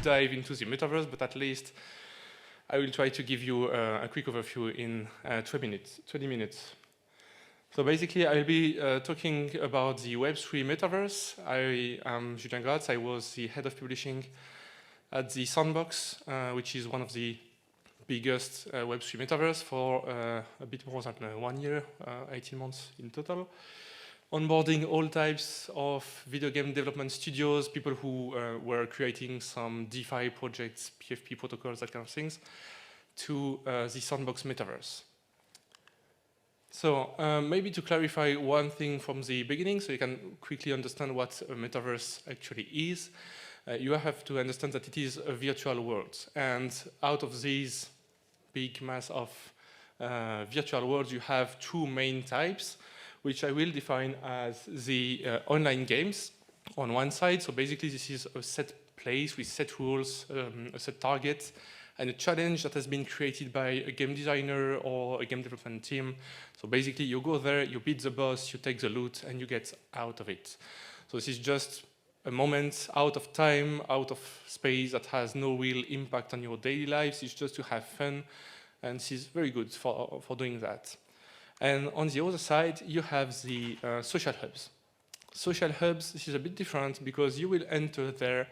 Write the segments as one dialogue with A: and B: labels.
A: dive into the metaverse, but at least I will try to give you a quick overview in 20 minutes. So basically, I'll be talking about the Web3 metaverse. I am Julien Gratz. I was the head of publishing at the Sandbox, which is one of the biggest Web3 metaverse for a bit more than 1 year, 18 months in total. Onboarding all types of video game development studios, people who were creating some DeFi projects, PFP protocols, that kind of things, to the Sandbox metaverse. So maybe to clarify one thing from the beginning, so you can quickly understand what a metaverse actually is, you have to understand that it is a virtual world. And out of these big mass of virtual worlds, you have two main types, which I will define as the online games on one side. So basically, this is a set place with set rules, a set target, and a challenge that has been created by a game designer or a game development team. So basically, you go there, you beat the boss, you take the loot, and you get out of it. So this is just a moment out of time, out of space that has no real impact on your daily lives. It's just to have fun, and this is very good for doing that. And on the other side, you have the social hubs. Social hubs, this is a bit different because you will enter there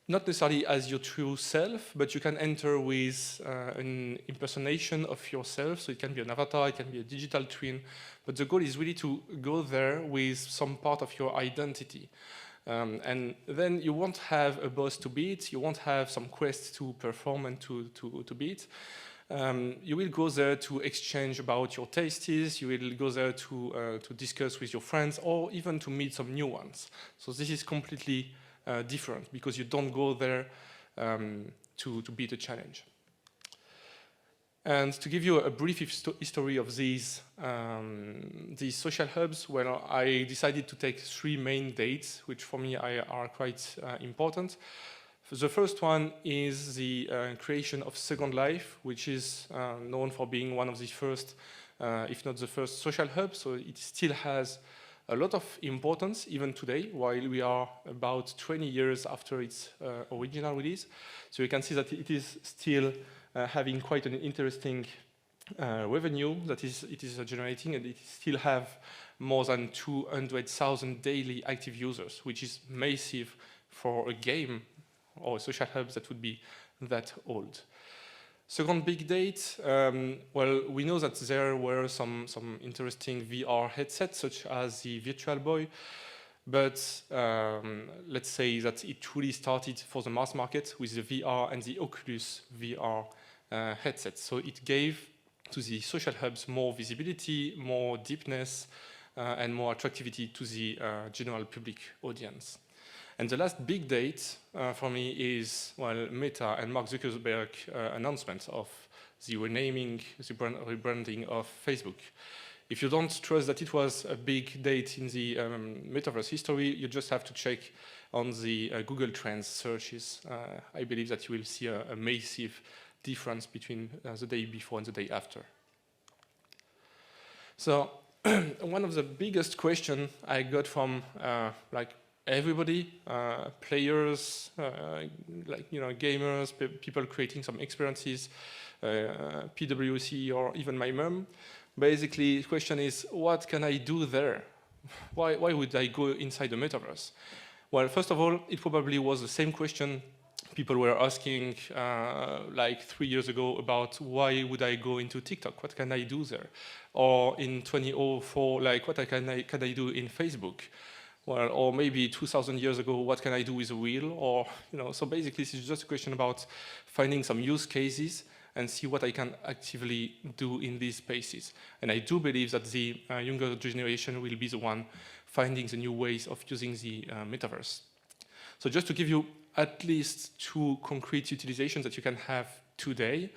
A: not necessarily as your true self, but you can enter with an impersonation of yourself. So it can be an avatar, it can be a digital twin. But the goal is really to go there with some part of your identity. And then you won't have a boss to beat, you won't have some quest to perform and to beat. You will go there to exchange about your tastes, you will go there to discuss with your friends, or even to meet some new ones. So this is completely different, because you don't go there to beat a challenge. And to give you a brief history of these social hubs, well, I decided to take 3 main dates, which for me are quite important. The first one is the creation of Second Life, which is known for being one of the first, if not the first, social hub. So it still has a lot of importance even today, while we are about 20 years after its original release. So you can see that it is still having quite an interesting revenue that it is generating, and it still have more than 200,000 daily active users, which is massive for a game or a social hub that would be that old. Second big date, well, we know that there were some interesting VR headsets, such as the Virtual Boy, but let's say that it truly started for the mass market with the VR and the Oculus VR headsets. So it gave to the social hubs more visibility, more deepness, and more attractivity to the general public audience. And the last big date for me is, well, Meta and Mark Zuckerberg announcement of the renaming, the rebranding of Facebook. If you don't trust that it was a big date in the metaverse history, you just have to check on the Google Trends searches. I believe that you will see a massive difference between the day before and the day after. So one of the biggest questions I got from like everybody, players, gamers, people creating some experiences, PwC, or even my mom. Basically, the question is, what can I do there? Why would I go inside the metaverse? Well, first of all, it probably was the same question people were asking like 3 years ago about why would I go into TikTok? What can I do there? Or in 2004, like what can I do in Facebook? Well, or maybe 2,000 years ago, what can I do with a wheel? Or, so basically this is just a question about finding some use cases and see what I can actively do in these spaces. And I do believe that the younger generation will be the one finding the new ways of using the metaverse. So just to give you at least 2 concrete utilizations that you can have today,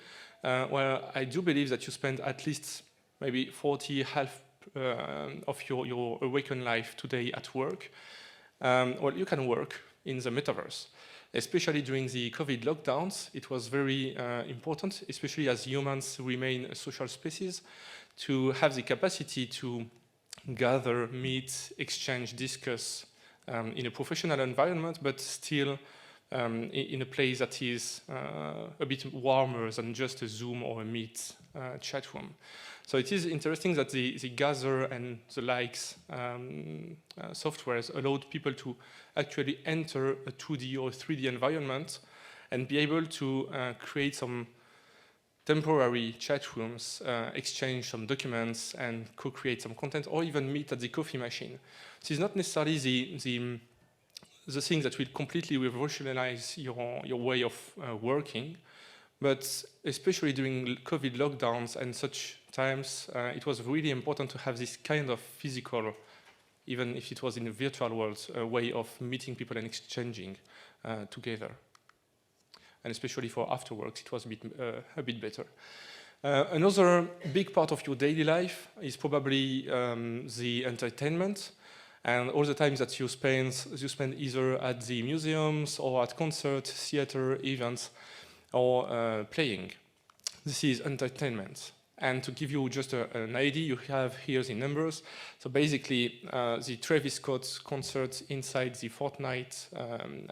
A: well, I do believe that you spend at least maybe 40, half of your awakened life today at work. Well, you can work in the metaverse. Especially during the COVID lockdowns, it was very important, especially as humans remain a social species, to have the capacity to gather, meet, exchange, discuss in a professional environment, but still in a place that is a bit warmer than just a Zoom or a Meet chat room. So it is interesting that the Gather and the likes softwares allowed people to actually enter a 2D or 3D environment and be able to create some temporary chat rooms, exchange some documents, and co-create some content, or even meet at the coffee machine. So it's not necessarily the thing that will completely revolutionize your way of working, but especially during COVID lockdowns and such times, it was really important to have this kind of physical, even if it was in a virtual world, way of meeting people and exchanging together. And especially for afterworks, it was a bit better. Another big part of your daily life is probably the entertainment, and all the time that you spend either at the museums or at concerts, theater, events, or playing. This is entertainment. And to give you just an idea, you have here the numbers. So basically, the Travis Scott concert inside the Fortnite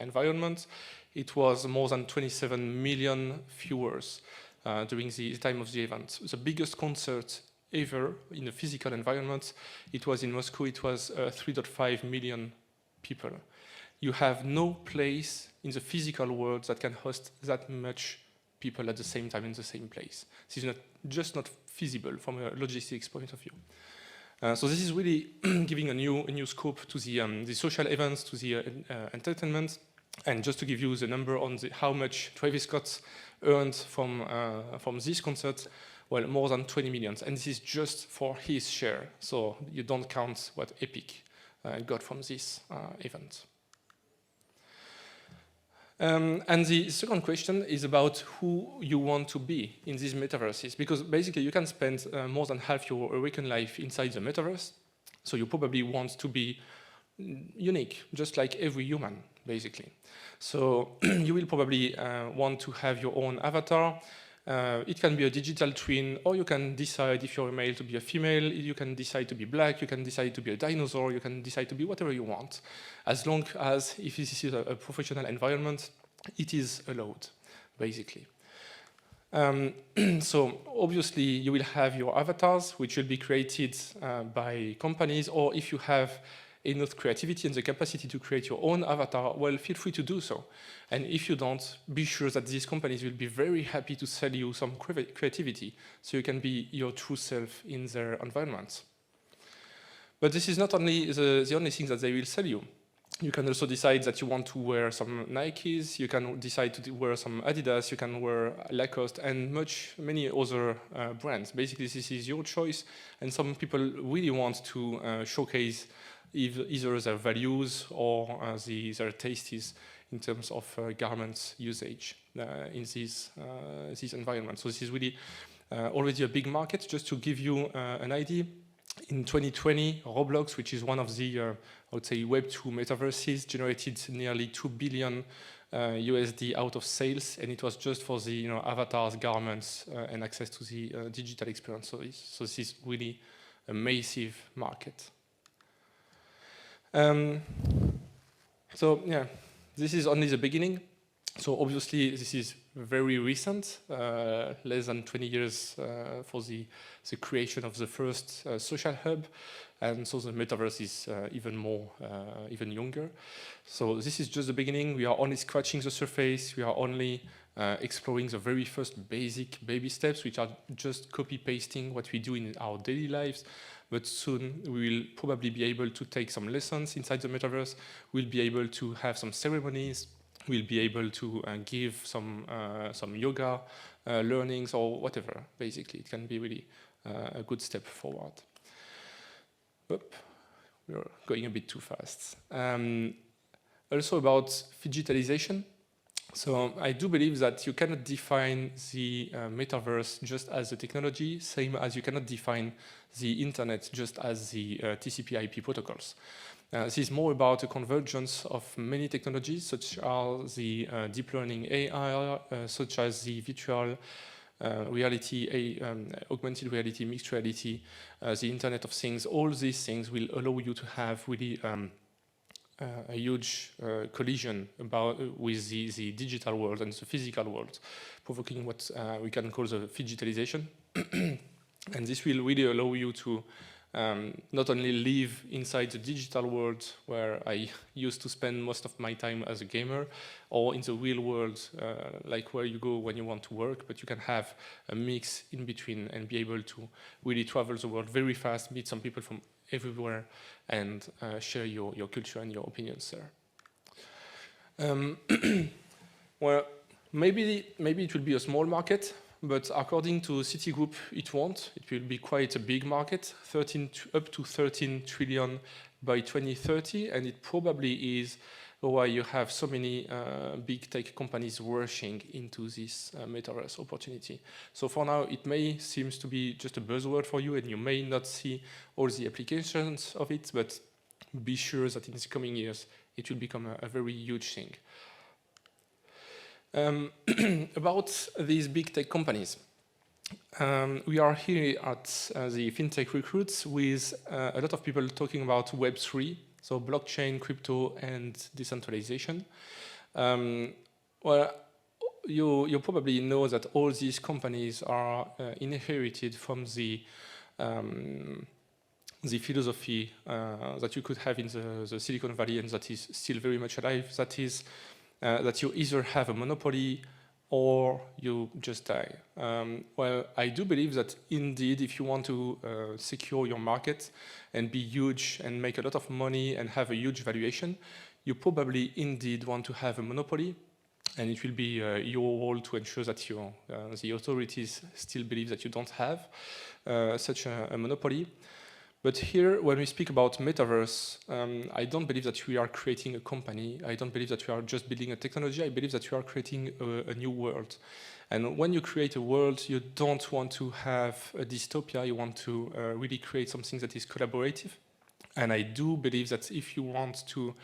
A: environment, it was more than 27 million viewers during the time of the event. The biggest concert ever in a physical environment, it was in Moscow, it was 3.5 million people. You have no place in the physical world that can host that much people at the same time in the same place. This is just not feasible from a logistics point of view. So this is really giving a new scope to the social events, to the entertainment. And just to give you the number on how much Travis Scott earned from this concert, well, more than 20 million. And this is just for his share. So you don't count what Epic got from this event. And the second question is about who you want to be in these metaverses. Because basically you can spend more than half your awakened life inside the metaverse. So you probably want to be unique, just like every human, basically. So you will probably want to have your own avatar. It can be a digital twin, or you can decide if you're a male to be a female, you can decide to be black, you can decide to be a dinosaur, you can decide to be whatever you want. As long as, if this is a professional environment, it is allowed, basically. So obviously you will have your avatars, which will be created by companies, or if you have enough creativity and the capacity to create your own avatar, well, feel free to do so. And if you don't, be sure that these companies will be very happy to sell you some creativity so you can be your true self in their environments. But this is not only the only thing that they will sell you. You can also decide that you want to wear some Nikes, you can decide to wear some Adidas, you can wear Lacoste, and many other brands. Basically, this is your choice, and some people really want to showcase either their values or their tastes in terms of garments usage in these environments. So this is really already a big market. Just to give you an idea, in 2020, Roblox, which is one of the, I would say, Web2 metaverses, generated nearly $2 billion USD out of sales, and it was just for the avatars, garments, and access to the digital experience. So this is really a massive market. So yeah, this is only the beginning. So obviously this is very recent, less than 20 years for the creation of the first social hub, and so the metaverse is even younger. So this is just the beginning. We are only scratching the surface. We are only exploring the very first basic baby steps, which are just copy-pasting what we do in our daily lives. But soon we will probably be able to take some lessons inside the metaverse. We'll be able to have some ceremonies. We'll be able to give some yoga learnings or whatever. Basically, it can be really a good step forward. Oop, we're going a bit too fast. Also about digitalization. So I do believe that you cannot define the metaverse just as a technology, same as you cannot define the internet just as the TCP/IP protocols. This is more about a convergence of many technologies, such as the deep learning AI, such as the virtual reality, augmented reality, mixed reality, the Internet of Things. All these things will allow you to have really a huge collision with the digital world and the physical world, provoking what we can call the digitalization. And this will really allow you to not only live inside the digital world where I used to spend most of my time as a gamer, or in the real world, like where you go when you want to work, but you can have a mix in between and be able to really travel the world very fast, meet some people from everywhere, and share your culture and your opinions there. Well, maybe it will be a small market, but according to Citigroup, it won't. It will be quite a big market, up to 13 trillion by 2030, and it probably is why you have so many big tech companies rushing into this metaverse opportunity. So for now, it may seem to be just a buzzword for you, and you may not see all the applications of it, but be sure that in the coming years, it will become a very huge thing. About these big tech companies. We are here at the Fintech Recruits with a lot of people talking about Web3, so blockchain, crypto, and decentralization. Well, you probably know that all these companies are inherited from the philosophy that you could have in the Silicon Valley, and that is still very much alive. That is that you either have a monopoly or you just die. Well, I do believe that indeed, if you want to secure your market and be huge and make a lot of money and have a huge valuation, you probably indeed want to have a monopoly, and it will be your role to ensure that the authorities still believe that you don't have such a monopoly. But here, when we speak about Metaverse, I don't believe that we are creating a company. I don't believe that we are just building a technology. I believe that we are creating a new world. And when you create a world, you don't want to have a dystopia. You want to really create something that is collaborative. And I do believe that if you want to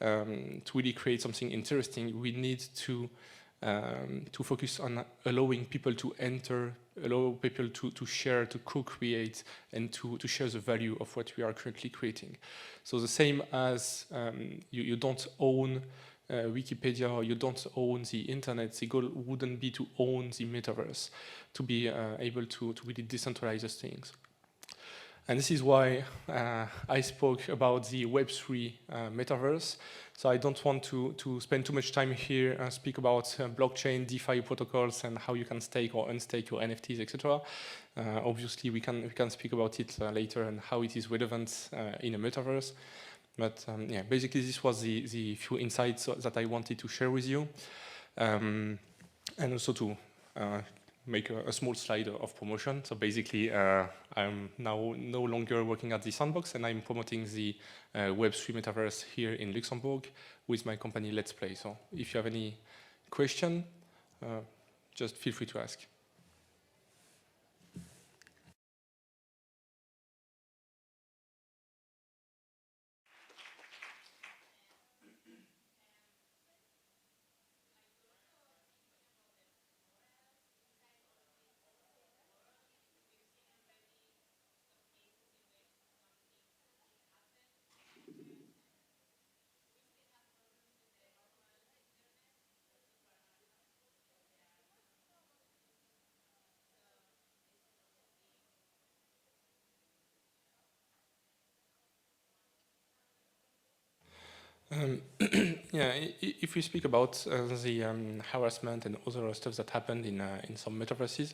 A: really create something interesting, we need to focus on allowing people to enter, allow people to share, to co-create, and to share the value of what we are currently creating. So the same as you don't own Wikipedia, or you don't own the internet, the goal wouldn't be to own the metaverse, to be able to really decentralize those things. And this is why I spoke about the Web3 metaverse. So I don't want to spend too much time here and speak about blockchain, DeFi protocols, and how you can stake or unstake your NFTs, etc. Obviously, we can speak about it later and how it is relevant in a metaverse. But yeah, basically, this was the few insights that I wanted to share with you, and also to make a small slide of promotion. So basically, I'm now no longer working at the Sandbox, and I'm promoting the Web3 Metaverse here in Luxembourg with my company Let's Play. So if you have any question, just feel free to ask. Yeah, if we speak about the harassment and other stuff that happened in some metaverses,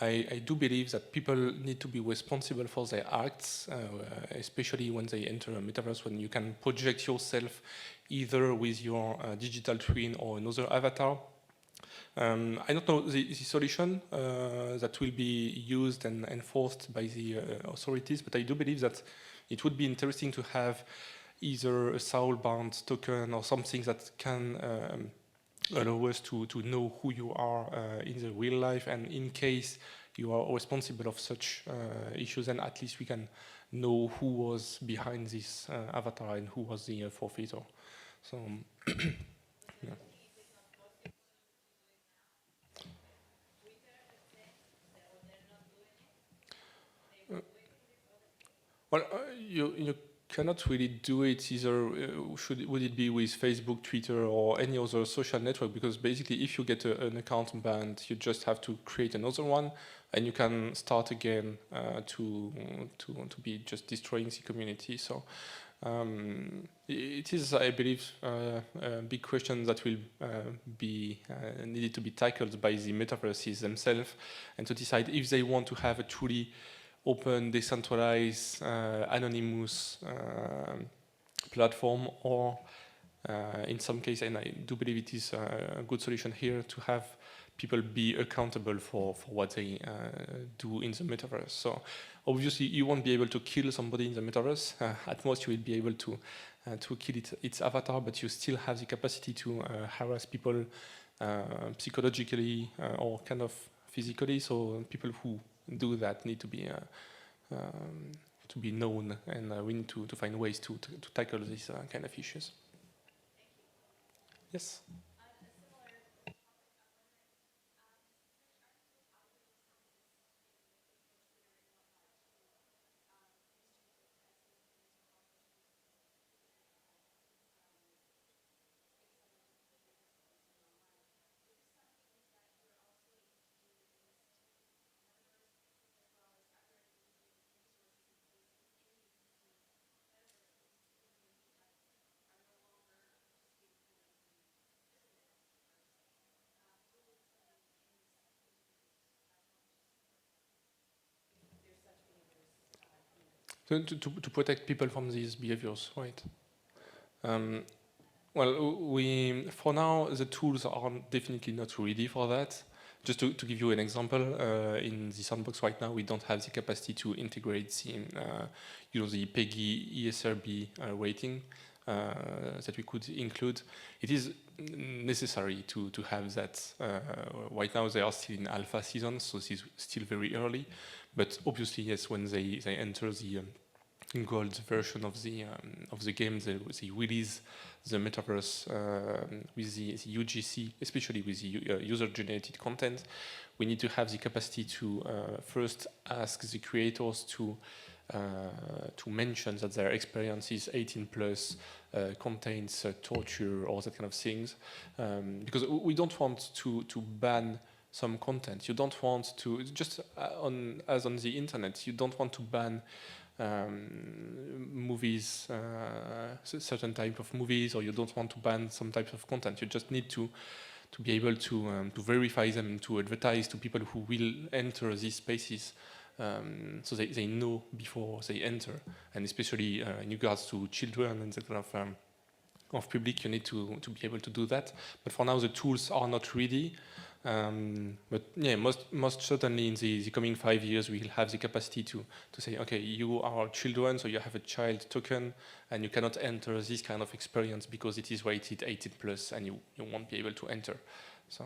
A: I do believe that people need to be responsible for their acts, especially when they enter a metaverse, when you can project yourself either with your digital twin or another avatar. I don't know the solution that will be used and enforced by the authorities, but I do believe that it would be interesting to have either a soul-bound token or something that can allow us to know who you are in the real life, and in case you are responsible of such issues, then at least we can know who was behind this avatar and who was the forfeiter. So, yeah. Well, you cannot really do it either. Would it be with Facebook, Twitter, or any other social network? Because basically, if you get an account banned, you just have to create another one, and you can start again to be just destroying the community. So it is, I believe, a big question that will be needed to be tackled by the metaverses themselves, and to decide if they want to have a truly open, decentralized, anonymous platform, or in some case, and I do believe it is a good solution here, to have people be accountable for what they do in the metaverse. So obviously you won't be able to kill somebody in the metaverse. At most you will be able to kill its avatar, but you still have the capacity to harass people psychologically or kind of physically. So people who do that need to be known, and we need to find ways to tackle these kind of issues. Yes. To protect people from these behaviors, right? Well, for now, the tools are definitely not ready for that. Just to give you an example, in the sandbox right now, we don't have the capacity to integrate the PEGI ESRB rating that we could include. It is necessary to have that. Right now, they are still in alpha season, so this is still very early. But obviously, yes, when they enter the gold version of the game, they release the metaverse with the UGC, especially with the user-generated content. We need to have the capacity to first ask the creators to mention that their experience is 18 plus, contains torture or that kind of things, because we don't want to ban some content. You don't want to, just as on the internet, you don't want to ban movies, certain type of movies, or you don't want to ban some type of content. You just need to be able to verify them, to advertise to people who will enter these spaces, so they know before they enter. And especially in regards to children and that kind of public, you need to be able to do that. But for now, the tools are not ready. But yeah, most certainly in the coming 5 years, we will have the capacity to say, okay, you are children, so you have a child token, and you cannot enter this kind of experience because it is rated 18 plus, and you won't be able to enter. So.